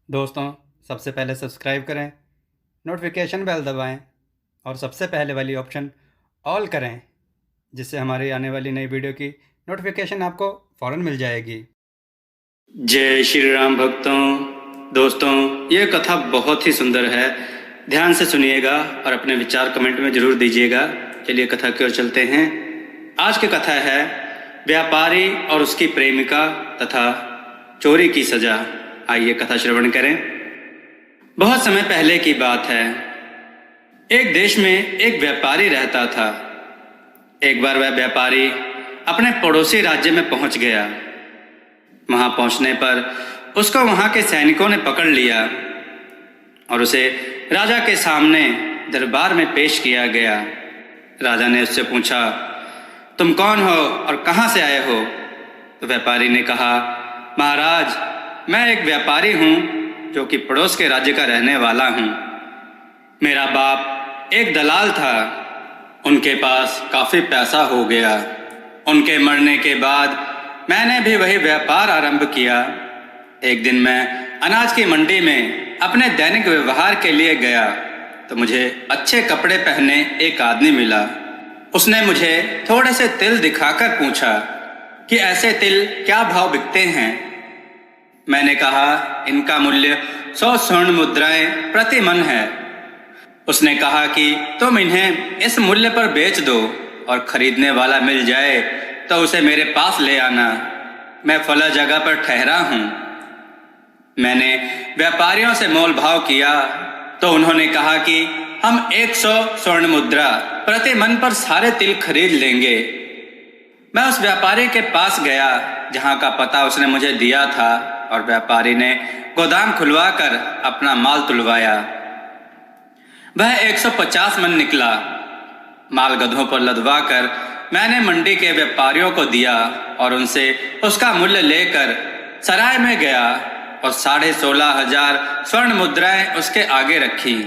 दोस्तों, सबसे पहले सब्सक्राइब करें, नोटिफिकेशन बेल दबाएं और सबसे पहले वाली ऑप्शन ऑल करें, जिससे हमारी आने वाली नई वीडियो की नोटिफिकेशन आपको फ़ौरन मिल जाएगी। जय श्री राम भक्तों। दोस्तों, ये कथा बहुत ही सुंदर है, ध्यान से सुनिएगा और अपने विचार कमेंट में ज़रूर दीजिएगा। चलिए कथा की ओर चलते हैं। आज की कथा है व्यापारी और उसकी प्रेमिका तथा चोरी की सजा। आइए कथा श्रवण करें। बहुत समय पहले की बात है। एक देश में एक व्यापारी रहता था। एक बार वह व्यापारी अपने पड़ोसी राज्य में पहुंच गया। वहां पहुंचने पर उसको वहां के सैनिकों ने पकड़ लिया और उसे राजा के सामने दरबार में पेश किया गया। राजा ने उससे पूछा, तुम कौन हो और कहां से आए हो? तो व्यापारी ने कहा, महाराज, मैं एक व्यापारी हूँ जो कि पड़ोस के राज्य का रहने वाला हूँ। मेरा बाप एक दलाल था। उनके पास काफ़ी पैसा हो गया। उनके मरने के बाद मैंने भी वही व्यापार आरंभ किया। एक दिन मैं अनाज की मंडी में अपने दैनिक व्यवहार के लिए गया तो मुझे अच्छे कपड़े पहने एक आदमी मिला। उसने मुझे थोड़े से तिल दिखाकर पूछा कि ऐसे तिल क्या भाव बिकते हैं। मैंने कहा, इनका मूल्य 100 स्वर्ण मुद्राएं प्रति मन है। उसने कहा कि तुम इन्हें इस मूल्य पर बेच दो और खरीदने वाला मिल जाए तो उसे मेरे पास ले आना। मैं फला जगह पर ठहरा हूँ। मैंने व्यापारियों से मोल भाव किया तो उन्होंने कहा कि हम 100 स्वर्ण मुद्रा प्रति मन पर सारे तिल खरीद लेंगे। मैं उस व्यापारी के पास गया जहाँ का पता उसने मुझे दिया था और व्यापारी ने गोदाम खुलवाकर अपना माल तुलवाया। वह 150 मन निकला। माल गधों पर लदवाकर मैंने मंडी के व्यापारियों को दिया और उनसे उसका मूल्य लेकर सराय में गया और 16,500 स्वर्ण मुद्राएं उसके आगे रखी।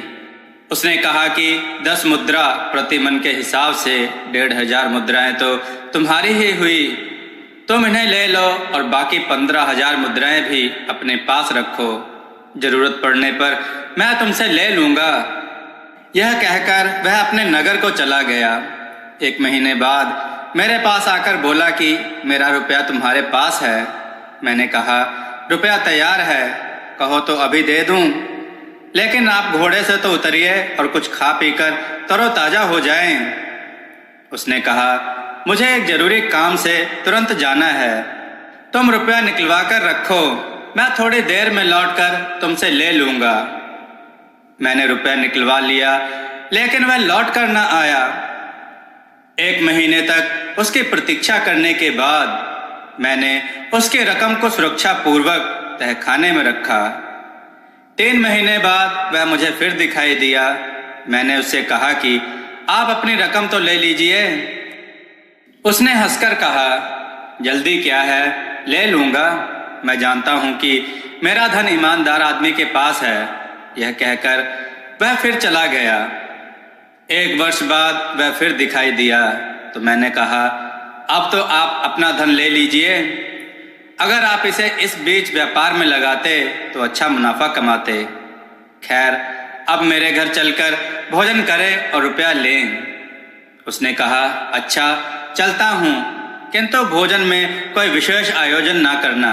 उसने कहा कि 10 मुद्रा प्रति मन के हिसाब से 1,500 मुद्राएं तो तुम्हारी ही हुई। तुम इन्हें ले लो और बाकी 15,000 मुद्राएं भी अपने पास रखो। जरूरत पड़ने पर मैं तुमसे ले लूँगा। यह कहकर वह अपने नगर को चला गया। एक महीने बाद मेरे पास आकर बोला कि मेरा रुपया तुम्हारे पास है। मैंने कहा, रुपया तैयार है, कहो तो अभी दे दूं, लेकिन आप घोड़े से तो उतरिए और कुछ खा पीकर तरोताजा हो जाएं। उसने कहा, मुझे एक जरूरी काम से तुरंत जाना है। तुम रुपया निकलवा कर रखो, मैं थोड़ी देर में लौटकर तुमसे ले लूँगा। मैंने रुपया निकलवा लिया, लेकिन वह लौट कर न आया। एक महीने तक उसकी प्रतीक्षा करने के बाद मैंने उसकी रकम को सुरक्षा पूर्वक तहखाने में रखा। 3 महीने बाद वह मुझे फिर दिखाई दिया। मैंने उससे कहा कि आप अपनी रकम तो ले लीजिए। उसने हंसकर कहा, जल्दी क्या है, ले लूँगा। मैं जानता हूँ कि मेरा धन ईमानदार आदमी के पास है। यह कहकर वह फिर चला गया। 1 वर्ष बाद वह फिर दिखाई दिया तो मैंने कहा, अब तो आप अपना धन ले लीजिए। अगर आप इसे इस बीच व्यापार में लगाते तो अच्छा मुनाफा कमाते। खैर, अब मेरे घर चलकर भोजन करें और रुपया लें। उसने कहा, अच्छा, चलता हूँ, किंतु भोजन में कोई विशेष आयोजन ना करना।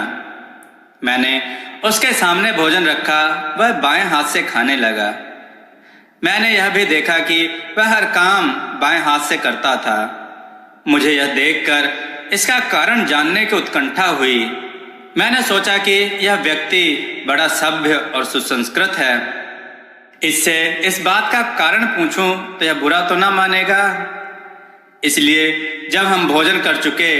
मैंने उसके सामने भोजन रखा। वह बाएं हाथ से खाने लगा। मैंने यह भी देखा कि वह हर काम बाएं हाथ से करता था। मुझे यह देखकर इसका कारण जानने की उत्कंठा हुई। मैंने सोचा कि यह व्यक्ति बड़ा सभ्य और सुसंस्कृत है। इससे इस बात का कारण पूछूं तो यह बुरा तो ना मानेगा। इसलिए जब हम भोजन कर चुके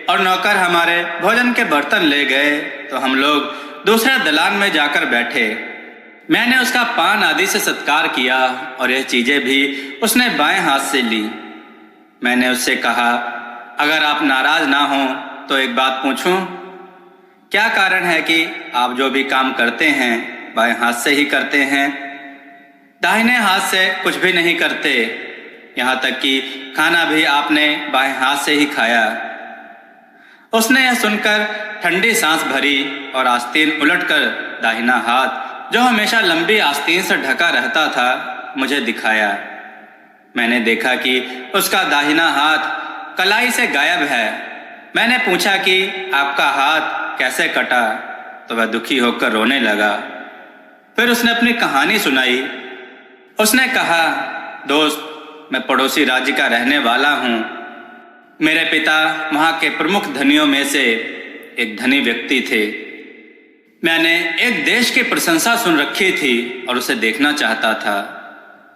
और नौकर हमारे भोजन के बर्तन ले गए तो हम लोग दूसरे दलान में जाकर बैठे। मैंने उसका पान आदि से सत्कार किया और यह चीजें भी उसने बाएं हाथ से ली। मैंने उससे कहा, अगर आप नाराज ना हो तो एक बात पूछूं? क्या कारण है कि आप जो भी काम करते हैं बाएं हाथ से ही करते हैं, दाहिने हाथ से कुछ भी नहीं करते? यहाँ तक कि खाना भी आपने बाएं हाथ से ही खाया। उसने यह सुनकर ठंडी सांस भरी और आस्तीन उलटकर दाहिना हाथ जो हमेशा लंबी आस्तीन से ढका रहता था, मुझे दिखाया। मैंने देखा कि उसका दाहिना हाथ कलाई से गायब है। मैंने पूछा कि आपका हाथ कैसे कटा, तो वह दुखी होकर रोने लगा। फिर उसने अपनी कहानी सुनाई। उसने कहा, दोस्त, मैं पड़ोसी राज्य का रहने वाला हूँ। मेरे पिता वहाँ के प्रमुख धनियों में से एक धनी व्यक्ति थे। मैंने एक देश की प्रशंसा सुन रखी थी और उसे देखना चाहता था।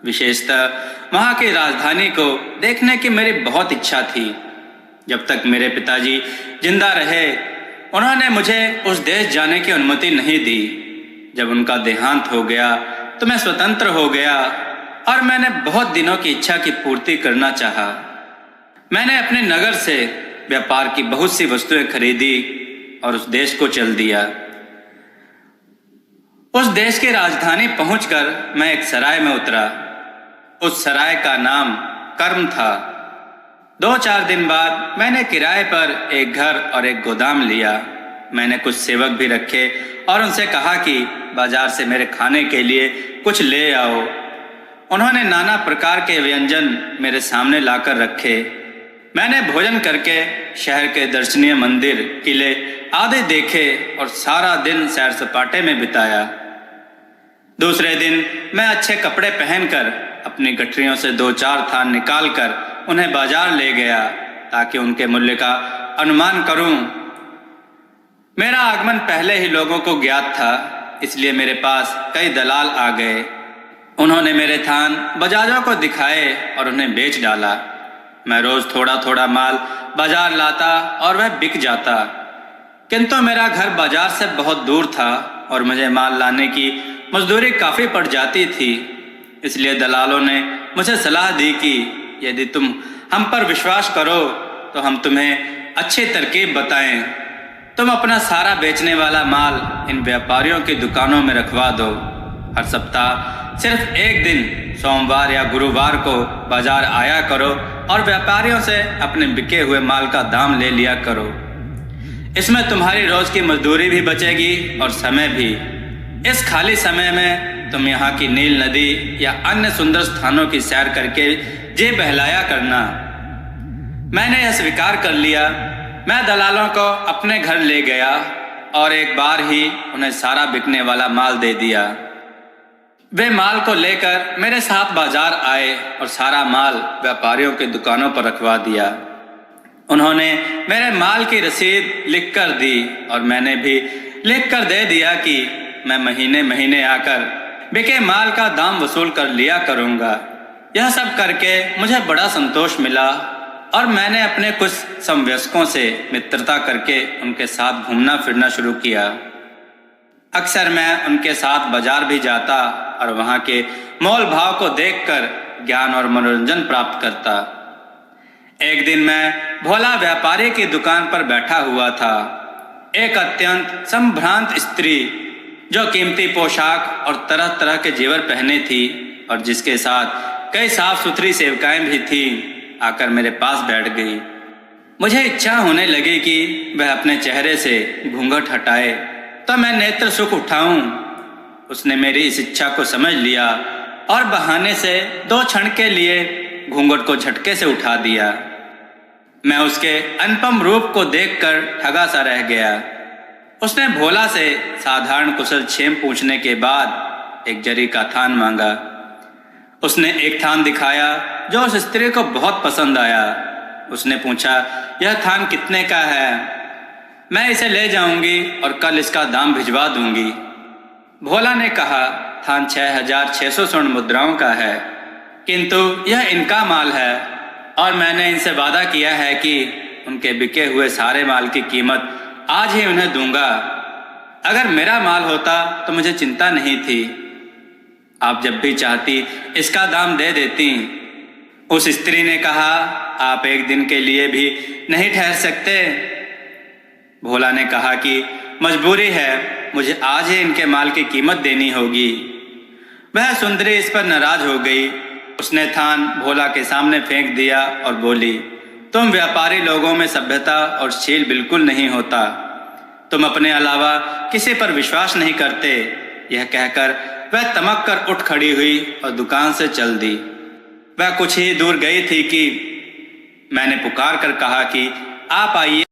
विशेषतः वहाँ की राजधानी को देखने की मेरी बहुत इच्छा थी। जब तक मेरे पिताजी जिंदा रहे, उन्होंने मुझे उस देश जाने की अनुमति नहीं दी। जब उनका देहांत हो गया तो मैं स्वतंत्र हो गया और मैंने बहुत दिनों की इच्छा की पूर्ति करना चाहा। मैंने अपने नगर से व्यापार की बहुत सी वस्तुएं खरीदी और उस देश को चल दिया। उस देश की राजधानी पहुंचकर मैं एक सराय में उतरा। उस सराय का नाम कर्म था। 2-4 दिन बाद मैंने किराए पर एक घर और एक गोदाम लिया। मैंने कुछ सेवक भी रखे और उनसे कहा कि बाजार से मेरे खाने के लिए कुछ ले आओ। उन्होंने नाना प्रकार के व्यंजन मेरे सामने लाकर रखे। मैंने भोजन करके शहर के दर्शनीय मंदिर, किले आदि देखे और सारा दिन सैर सपाटे में बिताया। दूसरे दिन मैं अच्छे कपड़े पहनकर अपनी गठरियों से 2-4 थान निकालकर उन्हें बाजार ले गया ताकि उनके मूल्य का अनुमान करूं। मेरा आगमन पहले ही लोगों को ज्ञात था, इसलिए मेरे पास कई दलाल आ गए। उन्होंने मेरे थान बाजारों को दिखाए और उन्हें बेच डाला। मैं रोज थोड़ा थोड़ा माल बाजार लाता और वह बिक जाता, किंतु मेरा घर बाजार से बहुत दूर था और मुझे माल लाने की मजदूरी काफ़ी पड़ जाती थी। इसलिए दलालों ने मुझे सलाह दी कि यदि तुम हम पर विश्वास करो तो हम तुम्हें अच्छी तरकीब बताएं। तुम अपना सारा बेचने वाला माल इन व्यापारियों की दुकानों में रखवा दो। हर सप्ताह सिर्फ एक दिन, सोमवार या गुरुवार को बाजार आया करो और व्यापारियों से अपने बिके हुए माल का दाम ले लिया करो। इसमें तुम्हारी रोज की मजदूरी भी बचेगी और समय भी। इस खाली समय में तुम यहाँ की नील नदी या अन्य सुंदर स्थानों की सैर करके जी बहलाया करना। मैंने यह स्वीकार कर लिया। मैं दलालों को अपने घर ले गया और एक बार ही उन्हें सारा बिकने वाला माल दे दिया। वे माल को लेकर मेरे साथ बाजार आए और सारा माल व्यापारियों की दुकानों पर रखवा दिया। उन्होंने मेरे माल की रसीद लिख कर दी और मैंने भी लिख कर दे दिया कि मैं महीने महीने आकर बिके माल का दाम वसूल कर लिया करूँगा। यह सब करके मुझे बड़ा संतोष मिला और मैंने अपने कुछ समवयस्कों से मित्रता करके उनके साथ घूमना फिरना शुरू किया। अक्सर मैं उनके साथ बाजार भी जाता और वहाँ के मोल भाव को देखकर ज्ञान और मनोरंजन प्राप्त करता। एक दिन मैं भोला व्यापारी की दुकान पर बैठा हुआ था। एक अत्यंत संभ्रांत स्त्री जो कीमती पोशाक और तरह तरह के जेवर पहने थी और जिसके साथ कई साफ सुथरी सेवकाएं भी थीं, आकर मेरे पास बैठ गई। मुझे इच्छा होने लगी कि वह अपने चेहरे से घूंघट हटाए तो मैं नेत्र सुख उठाऊं। उसने मेरी इस इच्छा को समझ लिया और बहाने से 2 क्षण के लिए घूंघट को झटके से उठा दिया। मैं उसके अनुपम रूप को देखकर ठगा सा रह गया। उसने भोला से साधारण कुशल क्षेम पूछने के बाद एक जरी का थान मांगा। उसने एक थान दिखाया जो उस स्त्री को बहुत पसंद आया। उसने पूछा, यह थान कितने का है? मैं इसे ले जाऊंगी और कल इसका दाम भिजवा दूंगी। भोला ने कहा, थान 6,600 स्वर्ण मुद्राओं का है, किंतु यह इनका माल है और मैंने इनसे वादा किया है कि उनके बिके हुए सारे माल की कीमत आज ही उन्हें दूंगा। अगर मेरा माल होता तो मुझे चिंता नहीं थी, आप जब भी चाहती इसका दाम दे देती। उस स्त्री ने कहा, आप एक दिन के लिए भी नहीं ठहर सकते? भोला ने कहा कि मजबूरी है, मुझे आज ही इनके माल की कीमत देनी होगी। वह सुंदरी इस पर नाराज हो गई। उसने थान भोला के सामने फेंक दिया और बोली, तुम व्यापारी लोगों में सभ्यता और शील बिल्कुल नहीं होता। तुम अपने अलावा किसी पर विश्वास नहीं करते। यह कहकर वह तमक कर उठ खड़ी हुई और दुकान से चल दी। वह कुछ ही दूर गई थी कि मैंने पुकार कर कहा कि आप आइए।